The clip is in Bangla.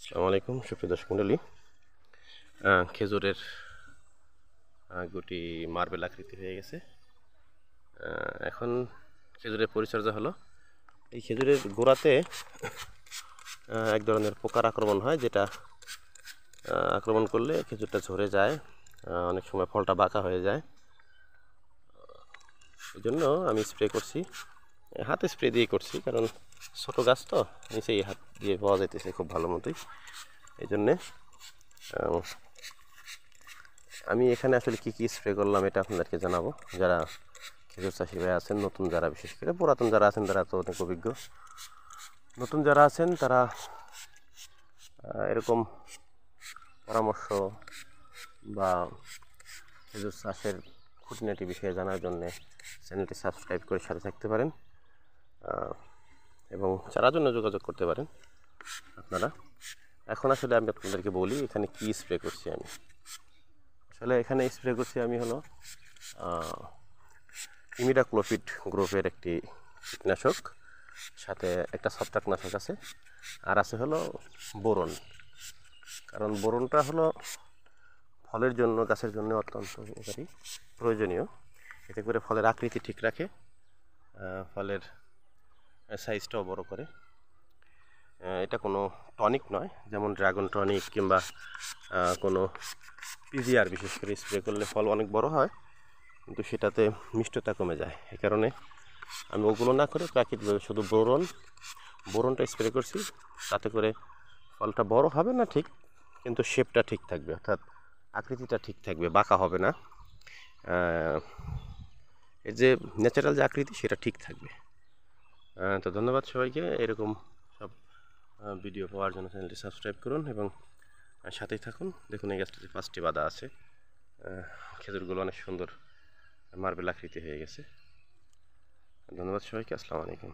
আসসালামু আলাইকুম সুপ্রিয় দর্শক মণ্ডলী। খেজুরের গুটি মার্বেল আকৃতি হয়ে গেছে। এখন খেজুরের পরিচর্যা হলো, এই খেজুরের গোড়াতে এক ধরনের পোকার আক্রমণ হয়, যেটা আক্রমণ করলে খেজুরটা ঝরে যায়, অনেক সময় ফলটা বাঁকা হয়ে যায়। এই জন্য আমি স্প্রে করছি, হাতে স্প্রে দিয়ে করছি, কারণ ছোটো গাছ তো নিচেই হাত দিয়ে পাওয়া যাইতেছে খুব ভালো মতোই। এই জন্যে আমি এখানে আসলে কী কী স্প্রে করলাম এটা আপনাদেরকে জানাবো। যারা খেজুর চাষি ভাই আছেন, নতুন যারা, বিশেষ করে পুরাতন যারা আছেন তারা তো অনেক অভিজ্ঞ, নতুন যারা আছেন তারা এরকম পরামর্শ বা খেজুর চাষের খুঁটিনাটি বিষয়ে জানার জন্যে চ্যানেলটি সাবস্ক্রাইব করে সাথে থাকতে পারেন এবং চারার জন্য যোগাযোগ করতে পারেন আপনারা। এখন আসলে আমি আপনাদেরকে বলি এখানে কী স্প্রে করছি। আমি আসলে এখানে স্প্রে করছি আমি হলো ইমিডাক্লোপিড গ্রুপের একটি কীটনাশক, সাথে একটা ছত্রাকনাশক আছে, আর আছে হলো বোরন। কারণ বোরনটা হলো ফলের জন্য, গাছের জন্য অত্যন্ত উপকারী, প্রয়োজনীয়। এতে করে ফলের আকৃতি ঠিক রাখে, ফলের সাইজটাও বড় করে। এটা কোনো টনিক নয়, যেমন ড্রাগন টনিক কিংবা কোনো পিজিআর বিশেষ করে স্প্রে করলে ফল অনেক বড় হয়, কিন্তু সেটাতে মিষ্টতা কমে যায়। এই কারণে আমি ওগুলো না করে প্রাকৃতিকভাবে শুধু বোরনটা স্প্রে করছি। তাতে করে ফলটা বড় হবে না ঠিক, কিন্তু শেপটা ঠিক থাকবে, অর্থাৎ আকৃতিটা ঠিক থাকবে, বাঁকা হবে না। এর যে ন্যাচারাল যে আকৃতি সেটা ঠিক থাকবে। তো ধন্যবাদ সবাইকে। এরকম সব ভিডিও পাওয়ার জন্য চ্যানেলটি সাবস্ক্রাইব করুন এবং সাথেই থাকুন। দেখুন এই গাছটাতে 5টি বাঁধা আছে, খেজুরগুলো অনেক সুন্দর মার্বেল আকৃতি হয়ে গেছে। ধন্যবাদ সবাইকে। আসসালামু আলাইকুম।